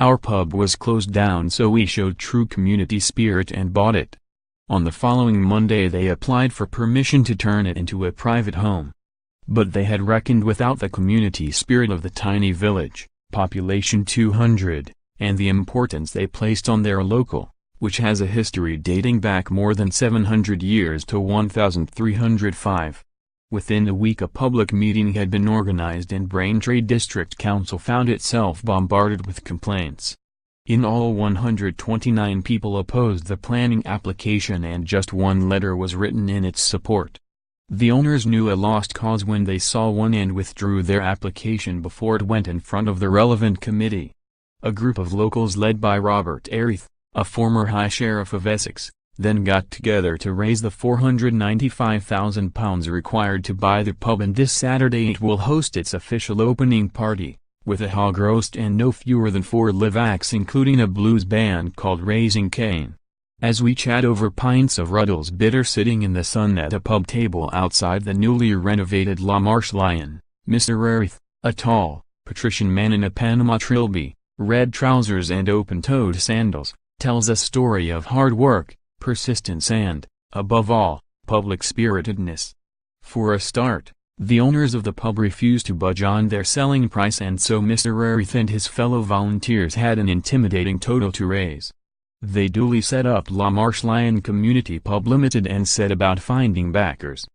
Our pub was closed down, so we showed true community spirit and bought it. On the following Monday they applied for permission to turn it into a private home. But they had reckoned without the community spirit of the tiny village, population 200, and the importance they placed on their local, which has a history dating back more than 700 years to 1305. Within a week a public meeting had been organized and Braintree District Council found itself bombarded with complaints. In all 129 people opposed the planning application and just one letter was written in its support. The owners knew a lost cause when they saw one and withdrew their application before it went in front of the relevant committee. A group of locals led by Robert Erith, a former High Sheriff of Essex, then got together to raise the £495,000 required to buy the pub, and this Saturday it will host its official opening party, with a hog roast and no fewer than 4 live acts including a blues band called Raising Cain. As we chat over pints of Ruddles Bitter sitting in the sun at a pub table outside the newly renovated La Marche Lion, Mr. Erith, a tall, patrician man in a Panama trilby, red trousers and open-toed sandals, tells a story of hard work, persistence and, above all, public-spiritedness. For a start, the owners of the pub refused to budge on their selling price, and so Mr. Erith and his fellow volunteers had an intimidating total to raise. They duly set up La Marche Lion Community Pub Limited and set about finding backers.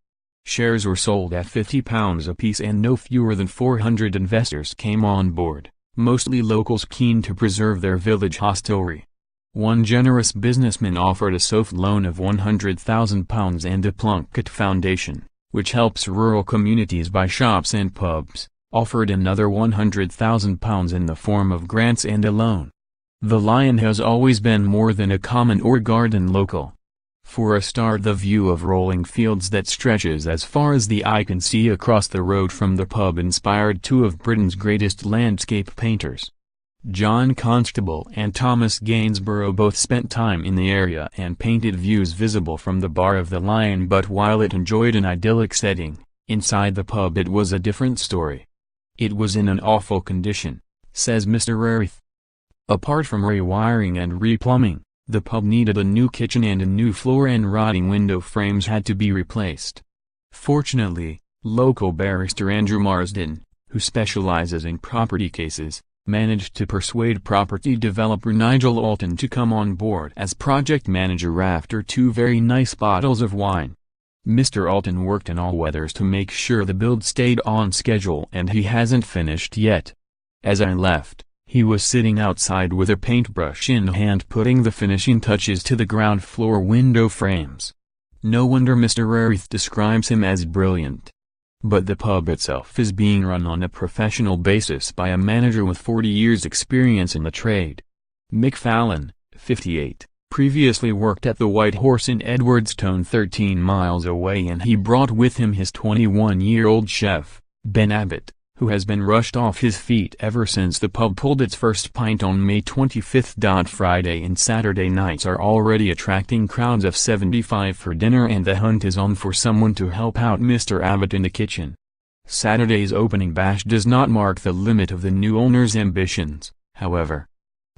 Shares were sold at £50 apiece and no fewer than 400 investors came on board, mostly locals keen to preserve their village hostelry. One generous businessman offered a soft loan of £100,000 and a Plunkett Foundation, which helps rural communities buy shops and pubs, offered another £100,000 in the form of grants and a loan. The Lion has always been more than a common or garden local. For a start, the view of rolling fields that stretches as far as the eye can see across the road from the pub inspired 2 of Britain's greatest landscape painters. John Constable and Thomas Gainsborough both spent time in the area and painted views visible from the bar of the Lion, but while it enjoyed an idyllic setting, inside the pub it was a different story. It was in an awful condition, says Mr. Erith. Apart from rewiring and replumbing, the pub needed a new kitchen and a new floor, and rotting window frames had to be replaced. Fortunately, local barrister Andrew Marsden, who specializes in property cases, managed to persuade property developer Nigel Alton to come on board as project manager after 2 very nice bottles of wine. Mr. Alton worked in all weathers to make sure the build stayed on schedule, and he hasn't finished yet. As I left, he was sitting outside with a paintbrush in hand putting the finishing touches to the ground floor window frames. No wonder Mr. Erith describes him as brilliant. But the pub itself is being run on a professional basis by a manager with 40 years' experience in the trade. Mick Fallon, 58, previously worked at the White Horse in Edwardstown 13 miles away, and he brought with him his 21-year-old chef, Ben Abbott, who has been rushed off his feet ever since the pub pulled its first pint on May 25. Friday and Saturday nights are already attracting crowds of 75 for dinner, and the hunt is on for someone to help out Mr. Abbott in the kitchen. Saturday's opening bash does not mark the limit of the new owner's ambitions, however.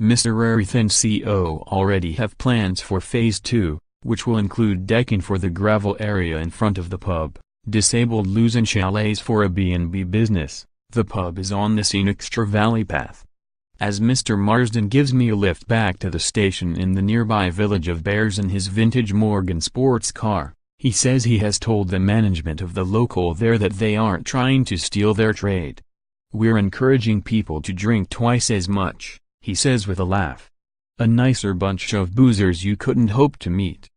Mr. Erith and CO already have plans for Phase 2, which will include decking for the gravel area in front of the pub, disabled loos and chalets for a B&B business. The pub is on the scenic Stra Valley path. As Mr. Marsden gives me a lift back to the station in the nearby village of Bears in his vintage Morgan sports car, he says he has told the management of the local there that they aren't trying to steal their trade. "We're encouraging people to drink twice as much," he says with a laugh. "A nicer bunch of boozers you couldn't hope to meet."